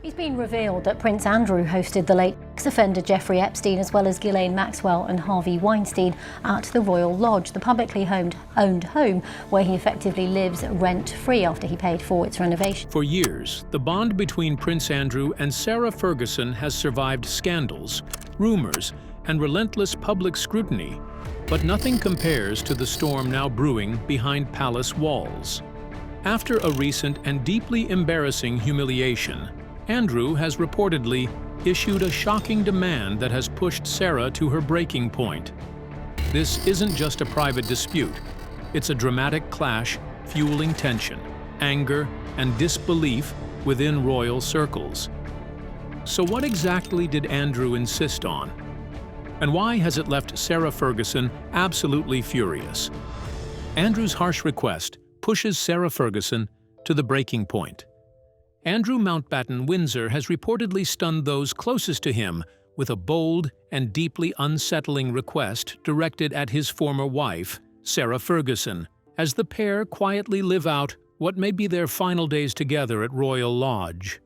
It's been revealed that Prince Andrew hosted the late ex-offender Jeffrey Epstein as well as Ghislaine Maxwell and Harvey Weinstein at the Royal Lodge, the publicly owned home where he effectively lives rent-free after he paid for its renovation. For years, the bond between Prince Andrew and Sarah Ferguson has survived scandals, rumors, and relentless public scrutiny, but nothing compares to the storm now brewing behind palace walls. After a recent and deeply embarrassing humiliation, Andrew has reportedly issued a shocking demand that has pushed Sarah to her breaking point. This isn't just a private dispute. It's a dramatic clash fueling tension, anger, and disbelief within royal circles. So what exactly did Andrew insist on? And why has it left Sarah Ferguson absolutely furious? Andrew's harsh request pushes Sarah Ferguson to the breaking point. Andrew Mountbatten Windsor has reportedly stunned those closest to him with a bold and deeply unsettling request directed at his former wife, Sarah Ferguson, as the pair quietly live out what may be their final days together at Royal Lodge.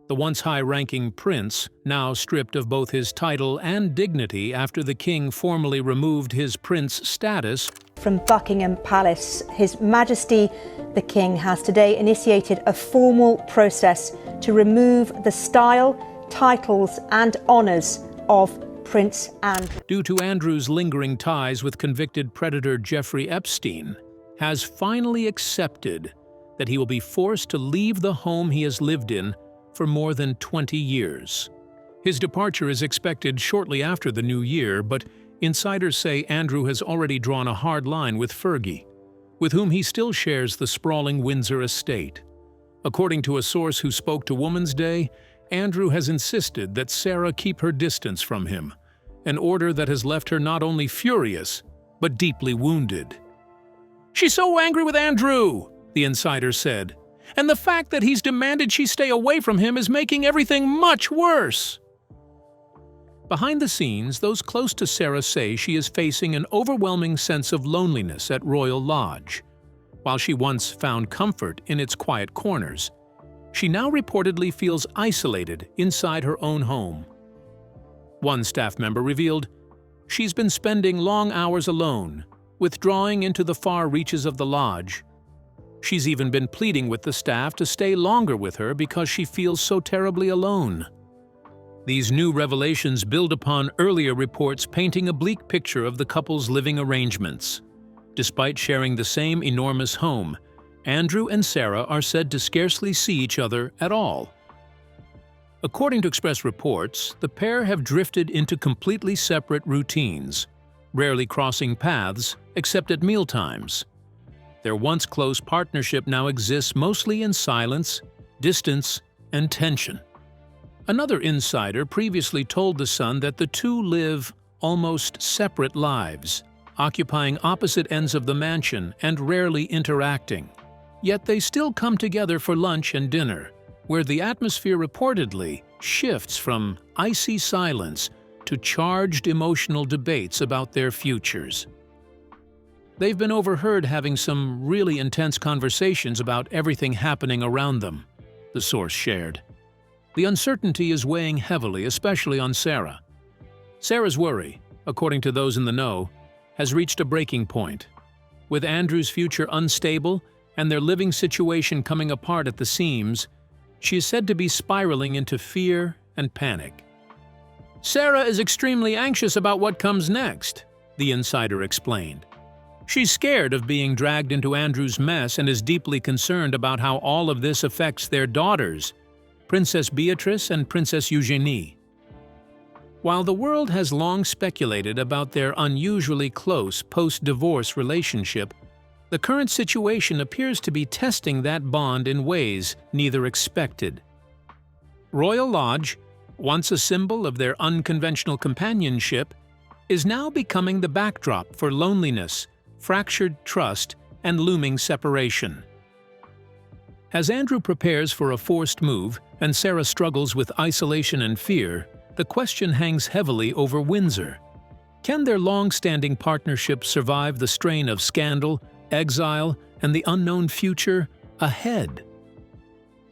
The once high-ranking prince, now stripped of both his title and dignity after the king formally removed his prince status. From Buckingham Palace, His Majesty the King has today initiated a formal process to remove the style, titles and honours of Prince Andrew. Due to Andrew's lingering ties with convicted predator Jeffrey Epstein, has finally accepted that he will be forced to leave the home he has lived in for more than 20 years. His departure is expected shortly after the new year, but insiders say Andrew has already drawn a hard line with Fergie, with whom he still shares the sprawling Windsor estate. According to a source who spoke to Woman's Day, Andrew has insisted that Sarah keep her distance from him, an order that has left her not only furious, but deeply wounded. "She's so angry with Andrew," the insider said, "and the fact that he's demanded she stay away from him is making everything much worse." Behind the scenes, those close to Sarah say she is facing an overwhelming sense of loneliness at Royal Lodge. While she once found comfort in its quiet corners, she now reportedly feels isolated inside her own home. One staff member revealed she's been spending long hours alone, withdrawing into the far reaches of the lodge. She's even been pleading with the staff to stay longer with her because she feels so terribly alone. These new revelations build upon earlier reports painting a bleak picture of the couple's living arrangements. Despite sharing the same enormous home, Andrew and Sarah are said to scarcely see each other at all. According to Express reports, the pair have drifted into completely separate routines, rarely crossing paths except at mealtimes. Their once close partnership now exists mostly in silence, distance, and tension. Another insider previously told The Sun that the two live almost separate lives, occupying opposite ends of the mansion and rarely interacting. Yet they still come together for lunch and dinner, where the atmosphere reportedly shifts from icy silence to charged emotional debates about their futures. They've been overheard having some really intense conversations about everything happening around them, the source shared. The uncertainty is weighing heavily, especially on Sarah. Sarah's worry, according to those in the know, has reached a breaking point. With Andrew's future unstable and their living situation coming apart at the seams, she is said to be spiraling into fear and panic. "Sarah is extremely anxious about what comes next," the insider explained. "She's scared of being dragged into Andrew's mess and is deeply concerned about how all of this affects their daughters, Princess Beatrice and Princess Eugenie." While the world has long speculated about their unusually close post-divorce relationship, the current situation appears to be testing that bond in ways neither expected. Royal Lodge, once a symbol of their unconventional companionship, is now becoming the backdrop for loneliness, fractured trust, and looming separation. As Andrew prepares for a forced move and Sarah struggles with isolation and fear, the question hangs heavily over Windsor. Can their long-standing partnership survive the strain of scandal, exile, and the unknown future ahead?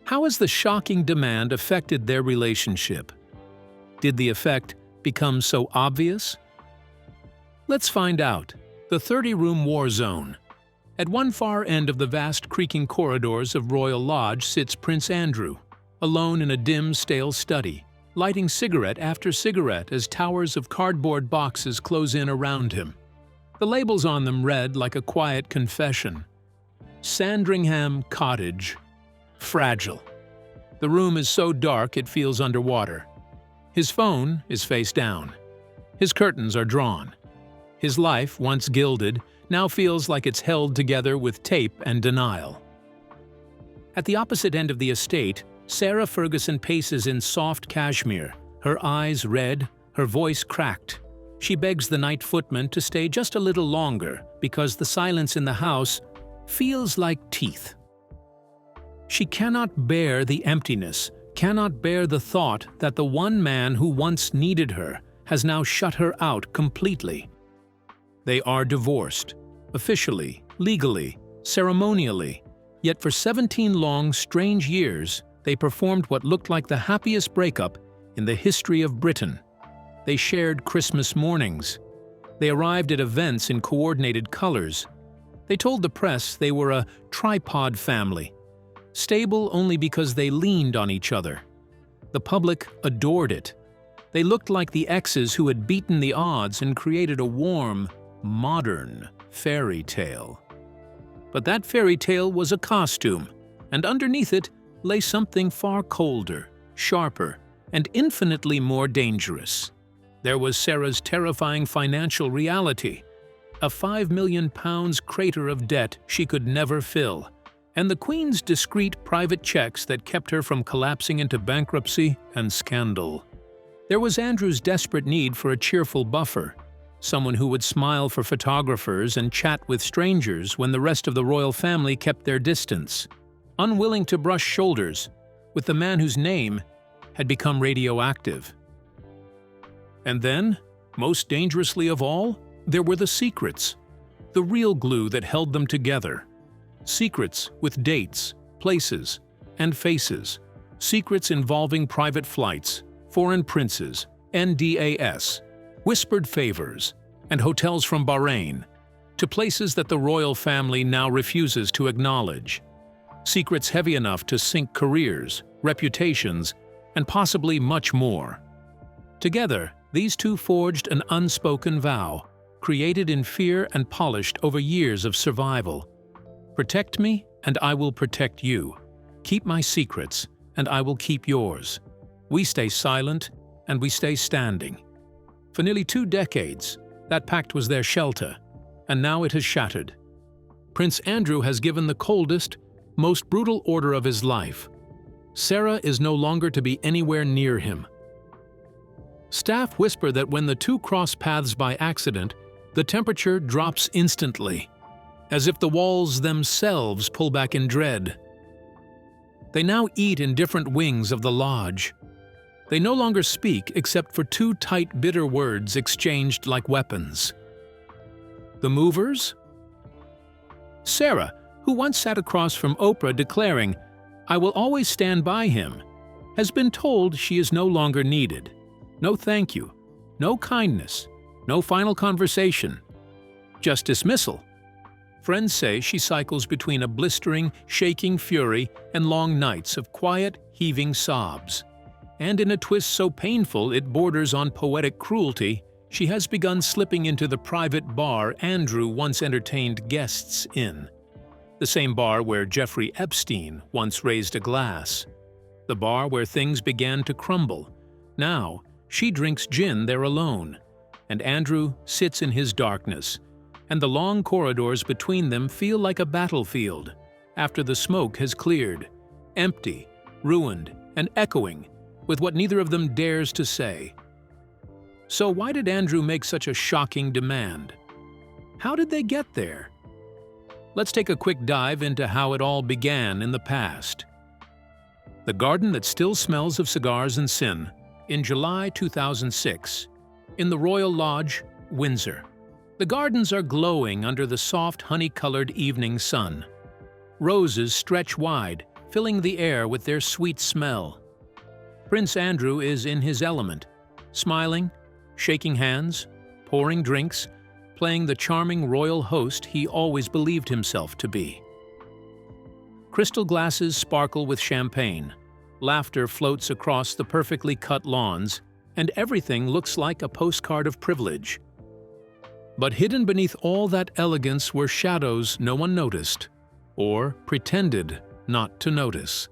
How has the shocking demand affected their relationship? Did the effect become so obvious? Let's find out. The 30-room war zone. At one far end of the vast creaking corridors of Royal Lodge sits Prince Andrew, alone in a dim, stale study, lighting cigarette after cigarette as towers of cardboard boxes close in around him. The labels on them read like a quiet confession. Sandringham Cottage. Fragile. The room is so dark it feels underwater. His phone is face down. His curtains are drawn. His life, once gilded, now feels like it's held together with tape and denial. At the opposite end of the estate, Sarah Ferguson paces in soft cashmere, her eyes red, her voice cracked. She begs the night footman to stay just a little longer because the silence in the house feels like teeth. She cannot bear the emptiness, cannot bear the thought that the one man who once needed her has now shut her out completely. They are divorced, officially, legally, ceremonially, yet for 17 long, strange years, they performed what looked like the happiest breakup in the history of Britain. They shared Christmas mornings. They arrived at events in coordinated colors. They told the press they were a tripod family, stable only because they leaned on each other. The public adored it. They looked like the exes who had beaten the odds and created a warm, modern fairy tale. But that fairy tale was a costume, and underneath it lay something far colder, sharper, and infinitely more dangerous. There was Sarah's terrifying financial reality, a £5 million crater of debt she could never fill, and the Queen's discreet private checks that kept her from collapsing into bankruptcy and scandal. There was Andrew's desperate need for a cheerful buffer, someone who would smile for photographers and chat with strangers when the rest of the royal family kept their distance, unwilling to brush shoulders with the man whose name had become radioactive. And then, most dangerously of all, there were the secrets, the real glue that held them together. Secrets with dates, places, and faces. Secrets involving private flights, foreign princes, NDAS, whispered favors, and hotels from Bahrain, to places that the royal family now refuses to acknowledge. Secrets heavy enough to sink careers, reputations, and possibly much more. Together, these two forged an unspoken vow, created in fear and polished over years of survival. Protect me, and I will protect you. Keep my secrets, and I will keep yours. We stay silent, and we stay standing. For nearly 2 decades, that pact was their shelter, and now it has shattered. Prince Andrew has given the coldest, most brutal order of his life. Sarah is no longer to be anywhere near him. Staff whisper that when the two cross paths by accident, the temperature drops instantly, as if the walls themselves pull back in dread. They now eat in different wings of the lodge. They no longer speak except for 2 tight, bitter words exchanged like weapons. The movers? Sarah, who once sat across from Oprah declaring, "I will always stand by him," has been told she is no longer needed. No thank you, no kindness, no final conversation, just dismissal. Friends say she cycles between a blistering, shaking fury and long nights of quiet, heaving sobs. And in a twist so painful it borders on poetic cruelty, she has begun slipping into the private bar Andrew once entertained guests in. The same bar where Jeffrey Epstein once raised a glass. The bar where things began to crumble. Now, she drinks gin there alone, and Andrew sits in his darkness, and the long corridors between them feel like a battlefield after the smoke has cleared, empty, ruined, and echoing with what neither of them dares to say. So why did Andrew make such a shocking demand? How did they get there? Let's take a quick dive into how it all began in the past. The garden that still smells of cigars and sin, in July 2006, in the Royal Lodge, Windsor. The gardens are glowing under the soft honey-colored evening sun. Roses stretch wide, filling the air with their sweet smell. Prince Andrew is in his element, smiling, shaking hands, pouring drinks, playing the charming royal host he always believed himself to be. Crystal glasses sparkle with champagne, laughter floats across the perfectly cut lawns, and everything looks like a postcard of privilege. But hidden beneath all that elegance were shadows no one noticed, or pretended not to notice.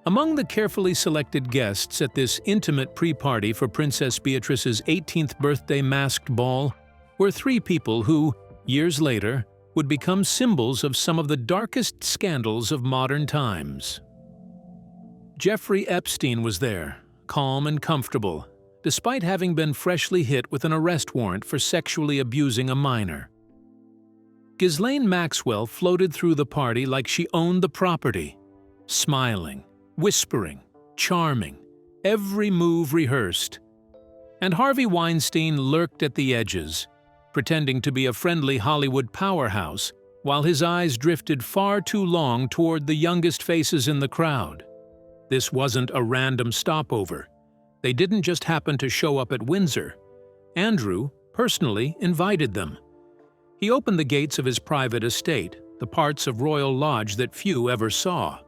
Among the carefully selected guests at this intimate pre-party for Princess Beatrice's 18th birthday masked ball were three people who, years later, would become symbols of some of the darkest scandals of modern times. Jeffrey Epstein was there, calm and comfortable, despite having been freshly hit with an arrest warrant for sexually abusing a minor. Ghislaine Maxwell floated through the party like she owned the property, smiling, whispering, charming, every move rehearsed. And Harvey Weinstein lurked at the edges, pretending to be a friendly Hollywood powerhouse, while his eyes drifted far too long toward the youngest faces in the crowd. This wasn't a random stopover. They didn't just happen to show up at Windsor. Andrew personally invited them. He opened the gates of his private estate, the parts of Royal Lodge that few ever saw.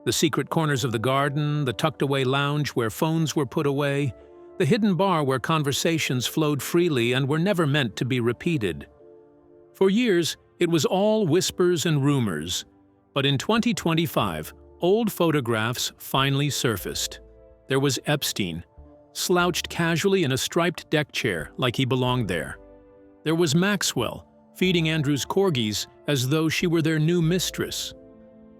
The secret corners of the garden, the tucked-away lounge where phones were put away, the hidden bar where conversations flowed freely and were never meant to be repeated. For years, it was all whispers and rumors, but in 2025, old photographs finally surfaced. There was Epstein, slouched casually in a striped deck chair like he belonged there. There was Maxwell, feeding Andrew's corgis as though she were their new mistress.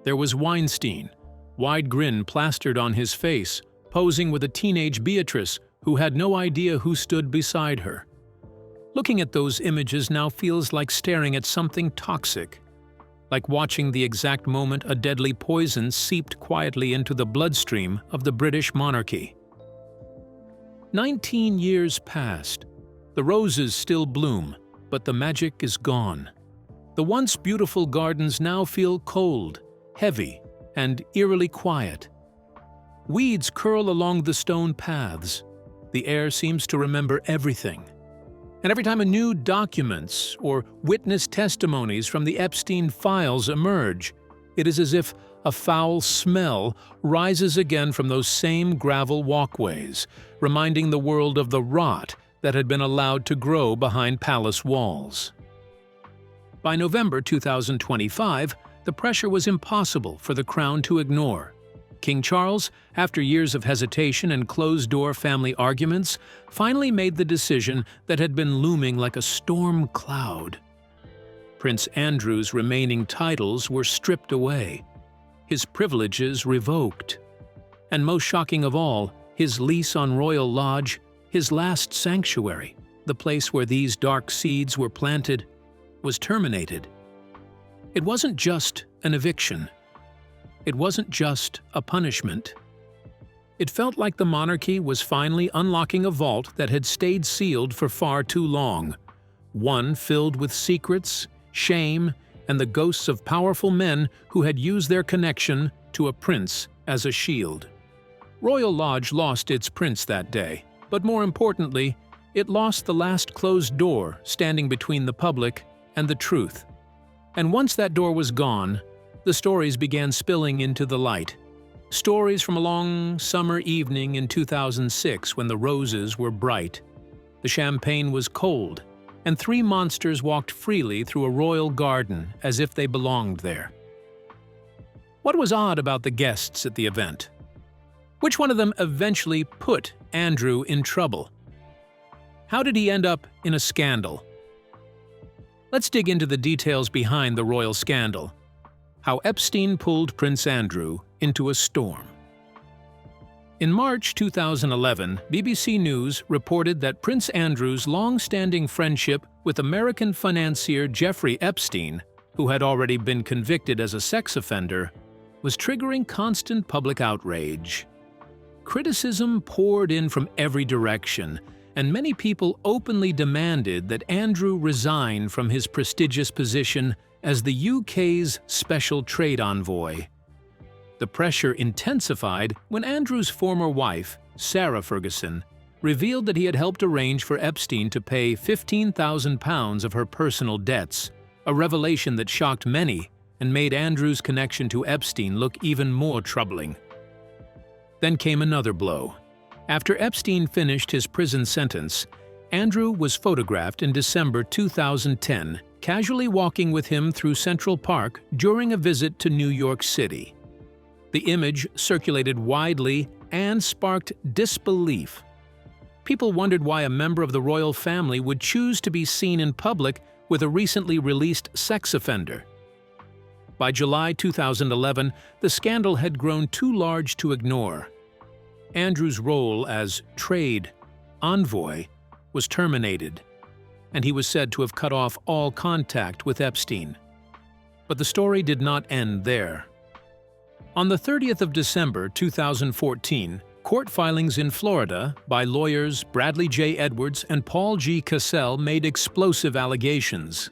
There was Weinstein, wide grin plastered on his face, posing with a teenage Beatrice who had no idea who stood beside her. Looking at those images now feels like staring at something toxic, like watching the exact moment a deadly poison seeped quietly into the bloodstream of the British monarchy. 19 years passed. The roses still bloom, but the magic is gone. The once beautiful gardens now feel cold, heavy, and eerily quiet. Weeds curl along the stone paths. The air seems to remember everything. And every time a new documents or witness testimonies from the Epstein files emerge, it is as if a foul smell rises again from those same gravel walkways, reminding the world of the rot that had been allowed to grow behind palace walls. By November 2025, the pressure was impossible for the Crown to ignore. King Charles, after years of hesitation and closed-door family arguments, finally made the decision that had been looming like a storm cloud. Prince Andrew's remaining titles were stripped away, his privileges revoked, and most shocking of all, his lease on Royal Lodge, his last sanctuary, the place where these dark seeds were planted, was terminated. It wasn't just an eviction. It wasn't just a punishment. It felt like the monarchy was finally unlocking a vault that had stayed sealed for far too long, one filled with secrets, shame, and the ghosts of powerful men who had used their connection to a prince as a shield. Royal Lodge lost its prince that day, but more importantly, it lost the last closed door standing between the public and the truth. And once that door was gone, the stories began spilling into the light. Stories from a long summer evening in 2006 when the roses were bright, the champagne was cold, and three monsters walked freely through a royal garden as if they belonged there. What was odd about the guests at the event? Which one of them eventually put Andrew in trouble? How did he end up in a scandal? Let's dig into the details behind the royal scandal. How Epstein pulled Prince Andrew into a storm. In March 2011, BBC News reported that Prince Andrew's long-standing friendship with American financier Jeffrey Epstein, who had already been convicted as a sex offender, was triggering constant public outrage. Criticism poured in from every direction, and many people openly demanded that Andrew resign from his prestigious position as the UK's Special Trade Envoy. The pressure intensified when Andrew's former wife, Sarah Ferguson, revealed that he had helped arrange for Epstein to pay £15,000 of her personal debts, a revelation that shocked many and made Andrew's connection to Epstein look even more troubling. Then came another blow. After Epstein finished his prison sentence, Andrew was photographed in December 2010, casually walking with him through Central Park during a visit to New York City. The image circulated widely and sparked disbelief. People wondered why a member of the royal family would choose to be seen in public with a recently released sex offender. By July 2011, the scandal had grown too large to ignore. Andrew's role as trade envoy was terminated, and he was said to have cut off all contact with Epstein. But the story did not end there. On the 30th of December 2014, court filings in Florida by lawyers Bradley J. Edwards and Paul G. Cassell made explosive allegations.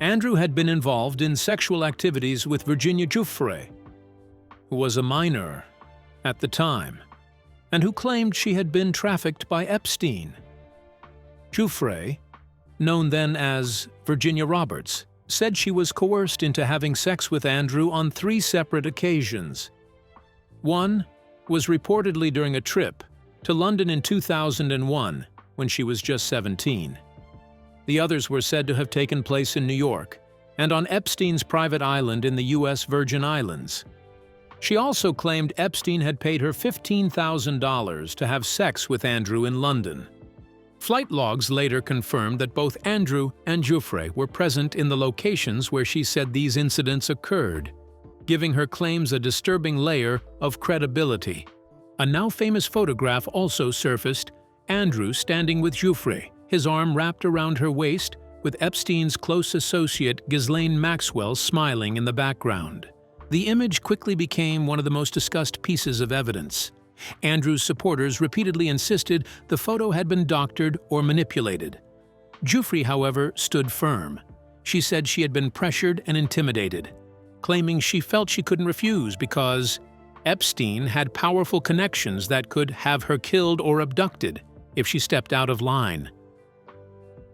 Andrew had been involved in sexual activities with Virginia Giuffre, who was a minor at the time, and who claimed she had been trafficked by Epstein. Giuffre, known then as Virginia Roberts, said she was coerced into having sex with Andrew on 3 separate occasions. One was reportedly during a trip to London in 2001, when she was just 17. The others were said to have taken place in New York and on Epstein's private island in the U.S. Virgin Islands. She also claimed Epstein had paid her $15,000 to have sex with Andrew in London. Flight logs later confirmed that both Andrew and Giuffre were present in the locations where she said these incidents occurred, giving her claims a disturbing layer of credibility. A now famous photograph also surfaced, Andrew standing with Giuffre, his arm wrapped around her waist, with Epstein's close associate Ghislaine Maxwell smiling in the background. The image quickly became one of the most discussed pieces of evidence. Andrew's supporters repeatedly insisted the photo had been doctored or manipulated. Giuffre, however, stood firm. She said she had been pressured and intimidated, claiming she felt she couldn't refuse because Epstein had powerful connections that could have her killed or abducted if she stepped out of line.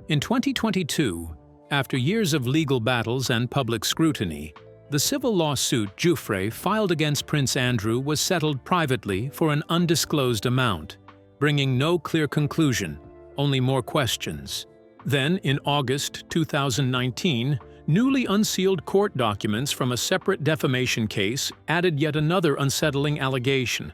In 2022, after years of legal battles and public scrutiny, the civil lawsuit Giuffre filed against Prince Andrew was settled privately for an undisclosed amount, bringing no clear conclusion, only more questions. Then, in August 2019, newly unsealed court documents from a separate defamation case added yet another unsettling allegation.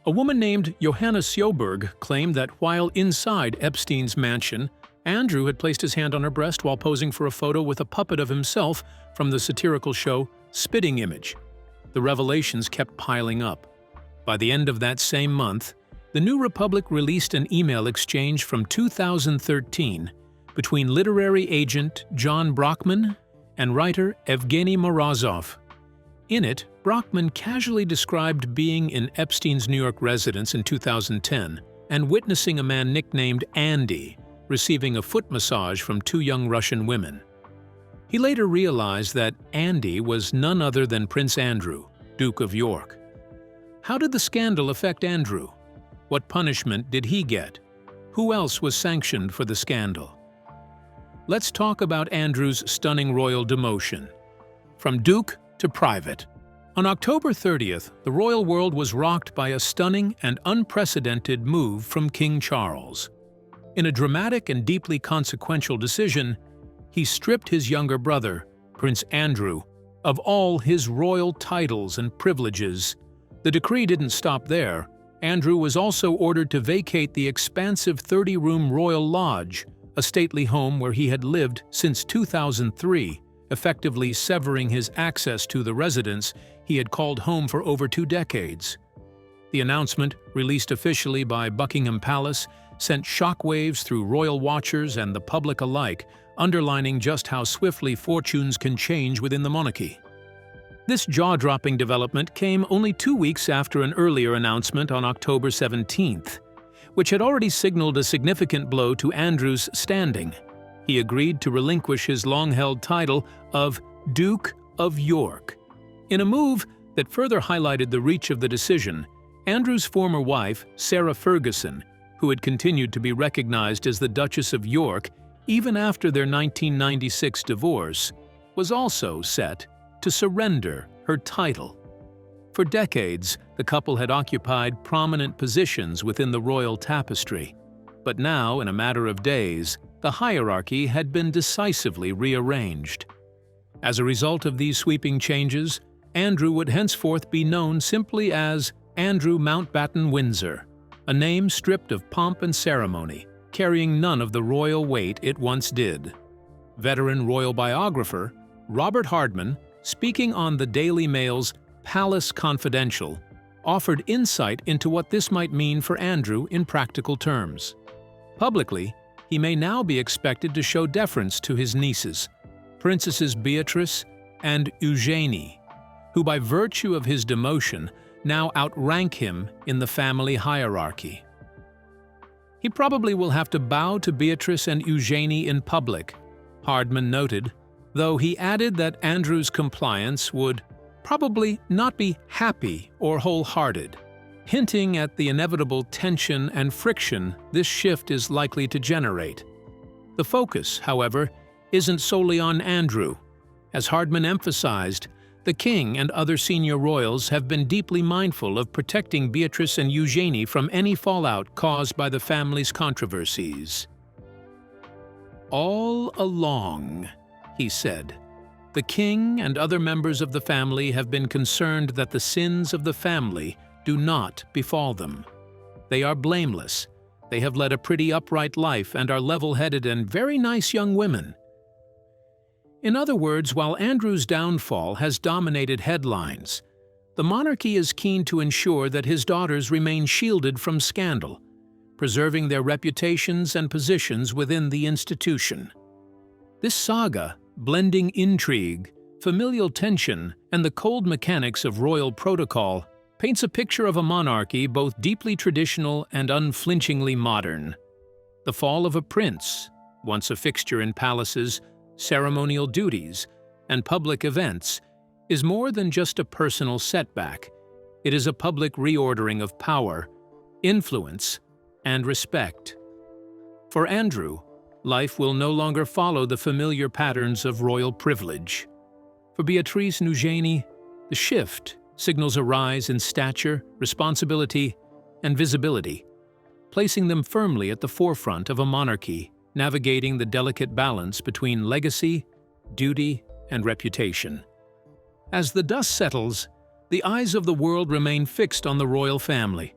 A woman named Johanna Sjoberg claimed that while inside Epstein's mansion, Andrew had placed his hand on her breast while posing for a photo with a puppet of himself from the satirical show Spitting Image. The revelations kept piling up. By the end of that same month, the New Republic released an email exchange from 2013 between literary agent John Brockman and writer Evgeny Morozov. In it, Brockman casually described being in Epstein's New York residence in 2010 and witnessing a man nicknamed Andy receiving a foot massage from 2 young Russian women. He later realized that Andy was none other than Prince Andrew, Duke of York. How did the scandal affect Andrew? What punishment did he get? Who else was sanctioned for the scandal? Let's talk about Andrew's stunning royal demotion. From Duke to private. On October 30th, the royal world was rocked by a stunning and unprecedented move from King Charles. In a dramatic and deeply consequential decision, he stripped his younger brother, Prince Andrew, of all his royal titles and privileges. The decree didn't stop there. Andrew was also ordered to vacate the expansive 30-room Royal Lodge, a stately home where he had lived since 2003, effectively severing his access to the residence he had called home for over 2 decades. The announcement, released officially by Buckingham Palace, sent shockwaves through royal watchers and the public alike, underlining just how swiftly fortunes can change within the monarchy. This jaw-dropping development came only 2 weeks after an earlier announcement on October 17th, which had already signaled a significant blow to Andrew's standing. He agreed to relinquish his long-held title of Duke of York, in a move that further highlighted the reach of the decision, Andrew's former wife, Sarah Ferguson, who had continued to be recognized as the Duchess of York even after their 1996 divorce, was also set to surrender her title. For decades, the couple had occupied prominent positions within the royal tapestry, but now, in a matter of days, the hierarchy had been decisively rearranged. As a result of these sweeping changes, Andrew would henceforth be known simply as Andrew Mountbatten Windsor, a name stripped of pomp and ceremony, carrying none of the royal weight it once did. Veteran royal biographer Robert Hardman, speaking on the Daily Mail's Palace Confidential, offered insight into what this might mean for Andrew in practical terms. Publicly, he may now be expected to show deference to his nieces, Princesses Beatrice and Eugenie, who by virtue of his demotion now outrank him in the family hierarchy. He probably will have to bow to Beatrice and Eugenie in public, Hardman noted, though he added that Andrew's compliance would probably not be happy or wholehearted, hinting at the inevitable tension and friction this shift is likely to generate. The focus, however, isn't solely on Andrew. As Hardman emphasized, the king and other senior royals have been deeply mindful of protecting Beatrice and Eugenie from any fallout caused by the family's controversies. "All along," he said, "the king and other members of the family have been concerned that the sins of the family do not befall them. They are blameless. They have led a pretty upright life and are level-headed and very nice young women." In other words, while Andrew's downfall has dominated headlines, the monarchy is keen to ensure that his daughters remain shielded from scandal, preserving their reputations and positions within the institution. This saga, blending intrigue, familial tension, and the cold mechanics of royal protocol, paints a picture of a monarchy both deeply traditional and unflinchingly modern. The fall of a prince, once a fixture in palaces, ceremonial duties, and public events, is more than just a personal setback. It is a public reordering of power, influence, and respect. For Andrew, life will no longer follow the familiar patterns of royal privilege. For Beatrice and Eugenie, the shift signals a rise in stature, responsibility, and visibility, placing them firmly at the forefront of a monarchy, navigating the delicate balance between legacy, duty, and reputation. As the dust settles, the eyes of the world remain fixed on the royal family,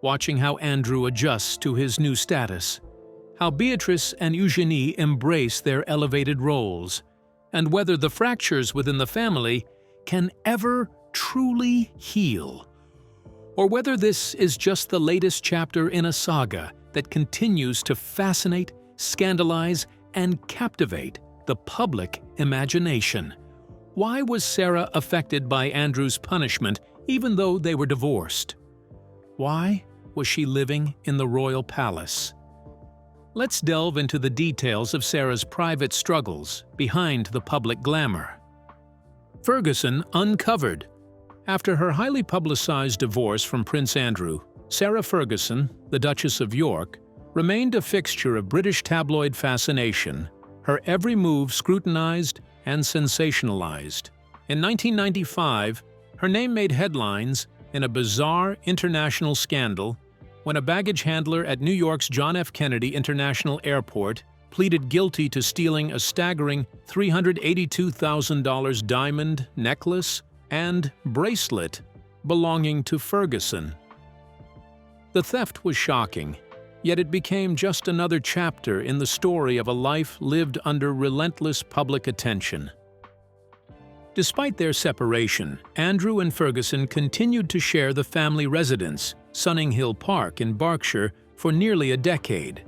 watching how Andrew adjusts to his new status, how Beatrice and Eugenie embrace their elevated roles, and whether the fractures within the family can ever truly heal, or whether this is just the latest chapter in a saga that continues to fascinate, scandalize, and captivate the public imagination. Why was Sarah affected by Andrew's punishment even though they were divorced? Why was she living in the royal palace? Let's delve into the details of Sarah's private struggles behind the public glamour. Ferguson uncovered. After her highly publicized divorce from Prince Andrew, Sarah Ferguson, the Duchess of York, remained a fixture of British tabloid fascination, her every move scrutinized and sensationalized. In 1995, her name made headlines in a bizarre international scandal when a baggage handler at New York's John F. Kennedy International Airport pleaded guilty to stealing a staggering $382,000 diamond necklace and bracelet belonging to Ferguson. The theft was shocking, yet it became just another chapter in the story of a life lived under relentless public attention. Despite their separation, Andrew and Ferguson continued to share the family residence, Sunning Hill Park in Berkshire, for nearly a decade.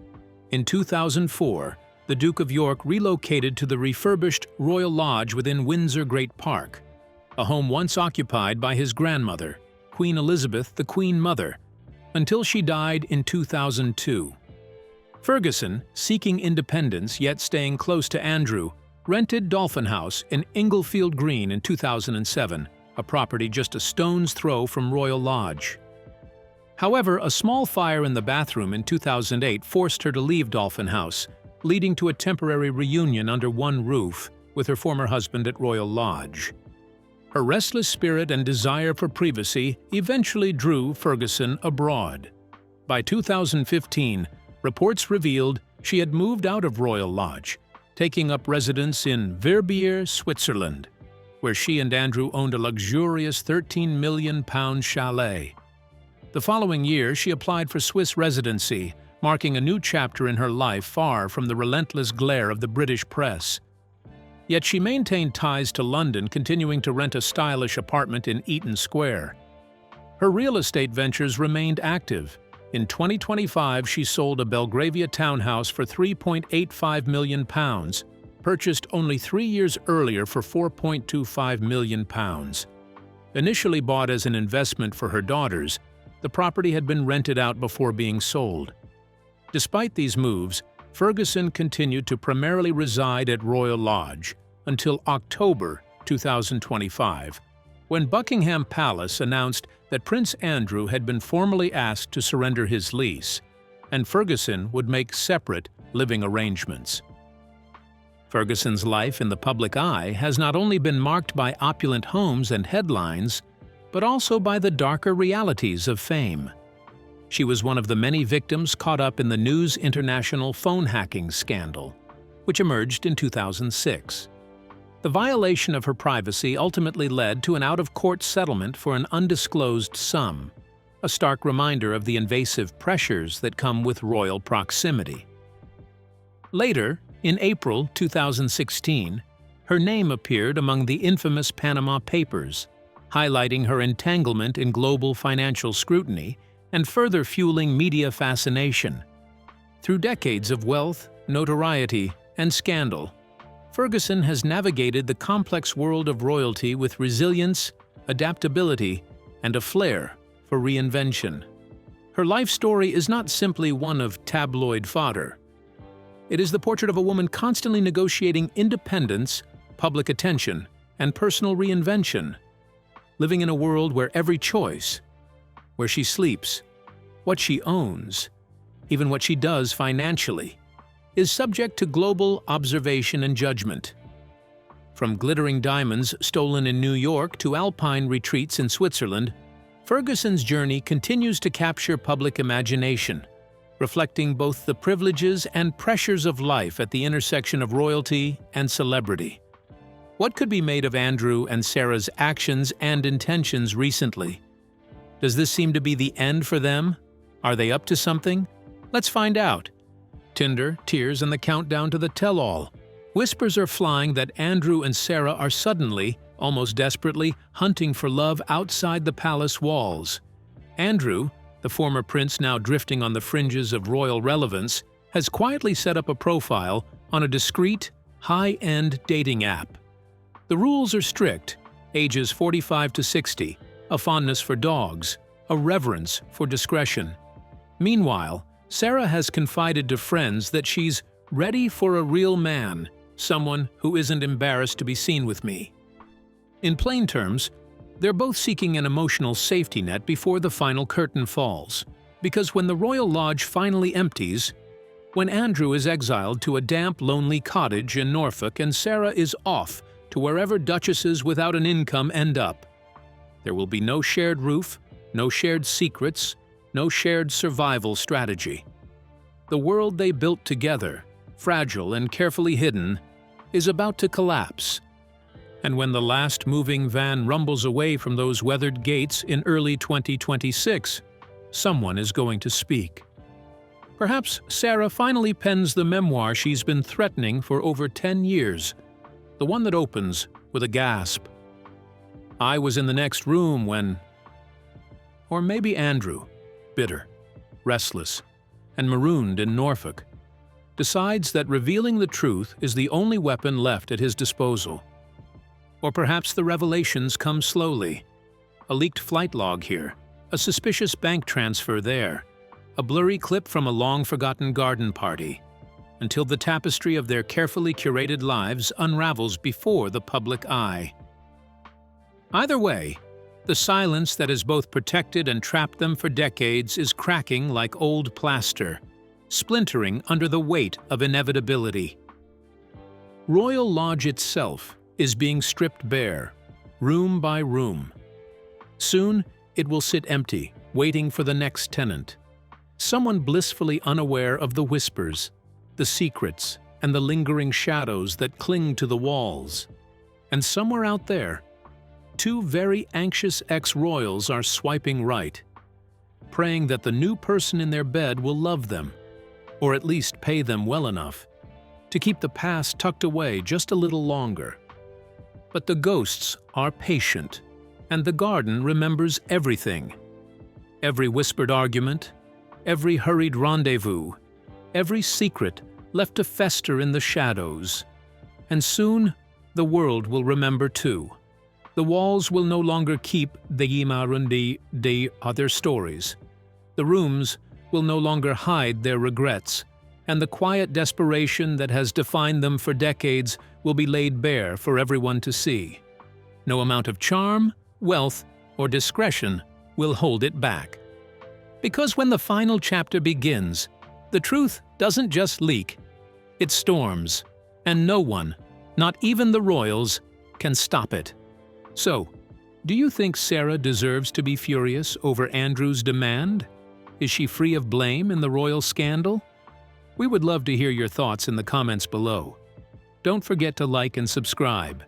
In 2004, the Duke of York relocated to the refurbished Royal Lodge within Windsor Great Park, a home once occupied by his grandmother, Queen Elizabeth, the Queen Mother, until she died in 2002. Ferguson, seeking independence yet staying close to Andrew, rented Dolphin House in Inglefield Green in 2007, a property just a stone's throw from Royal Lodge. However, a small fire in the bathroom in 2008 forced her to leave Dolphin House, leading to a temporary reunion under one roof with her former husband at Royal Lodge. Her restless spirit and desire for privacy eventually drew Ferguson abroad. By 2015, reports revealed she had moved out of Royal Lodge, taking up residence in Verbier, Switzerland, where she and Andrew owned a luxurious £13 million chalet. The following year, she applied for Swiss residency, marking a new chapter in her life far from the relentless glare of the British press. Yet she maintained ties to London, continuing to rent a stylish apartment in Eaton Square. Her real estate ventures remained active. In 2025, she sold a Belgravia townhouse for £3.85 million, purchased only 3 years earlier for £4.25 million. Initially bought as an investment for her daughters, the property had been rented out before being sold. Despite these moves, Ferguson continued to primarily reside at Royal Lodge until October 2025, when Buckingham Palace announced that Prince Andrew had been formally asked to surrender his lease, and Ferguson would make separate living arrangements. Ferguson's life in the public eye has not only been marked by opulent homes and headlines, but also by the darker realities of fame. She was one of the many victims caught up in the News International phone hacking scandal, which emerged in 2006. The violation of her privacy ultimately led to an out-of-court settlement for an undisclosed sum, a stark reminder of the invasive pressures that come with royal proximity. Later, in April 2016, her name appeared among the infamous Panama Papers, highlighting her entanglement in global financial scrutiny and further fueling media fascination. Through decades of wealth, notoriety, and scandal, Ferguson has navigated the complex world of royalty with resilience, adaptability, and a flair for reinvention. Her life story is not simply one of tabloid fodder. It is the portrait of a woman constantly negotiating independence, public attention, and personal reinvention, living in a world where every choice, where she sleeps, what she owns, even what she does financially, is subject to global observation and judgment. From glittering diamonds stolen in New York to alpine retreats in Switzerland, Ferguson's journey continues to capture public imagination, reflecting both the privileges and pressures of life at the intersection of royalty and celebrity. What could be made of Andrew and Sarah's actions and intentions recently? Does this seem to be the end for them? Are they up to something? Let's find out. Tinder, tears, and the countdown to the tell-all. Whispers are flying that Andrew and Sarah are suddenly, almost desperately, hunting for love outside the palace walls. Andrew, the former prince now drifting on the fringes of royal relevance, has quietly set up a profile on a discreet, high-end dating app. The rules are strict: ages 45 to 60, a fondness for dogs, a reverence for discretion. Meanwhile, Sarah has confided to friends that she's ready for a real man, someone who isn't embarrassed to be seen with me. In plain terms, they're both seeking an emotional safety net before the final curtain falls, because when the Royal Lodge finally empties, when Andrew is exiled to a damp, lonely cottage in Norfolk and Sarah is off to wherever duchesses without an income end up, there will be no shared roof, no shared secrets, no shared survival strategy. The world they built together, fragile and carefully hidden, is about to collapse. And when the last moving van rumbles away from those weathered gates in early 2026, someone is going to speak. Perhaps Sarah finally pens the memoir she's been threatening for over 10 years, the one that opens with a gasp. I was in the next room when... Or maybe Andrew, bitter, restless, and marooned in Norfolk, decides that revealing the truth is the only weapon left at his disposal. Or perhaps the revelations come slowly. A leaked flight log here, a suspicious bank transfer there, a blurry clip from a long-forgotten garden party, until the tapestry of their carefully curated lives unravels before the public eye. Either way, the silence that has both protected and trapped them for decades is cracking like old plaster, splintering under the weight of inevitability. Royal Lodge itself is being stripped bare, room by room. Soon, it will sit empty, waiting for the next tenant. Someone blissfully unaware of the whispers, the secrets, and the lingering shadows that cling to the walls. And somewhere out there, two very anxious ex-royals are swiping right, praying that the new person in their bed will love them, or at least pay them well enough to keep the past tucked away just a little longer. But the ghosts are patient, and the garden remembers everything. Every whispered argument, every hurried rendezvous, every secret left to fester in the shadows. And soon, the world will remember too. The walls will no longer keep the imarundi de other stories. The rooms will no longer hide their regrets, and the quiet desperation that has defined them for decades will be laid bare for everyone to see. No amount of charm, wealth, or discretion will hold it back. Because when the final chapter begins, the truth doesn't just leak, it storms, and no one, not even the royals, can stop it. So, do you think Sarah deserves to be furious over Andrew's demand? Is she free of blame in the royal scandal? We would love to hear your thoughts in the comments below. Don't forget to like and subscribe,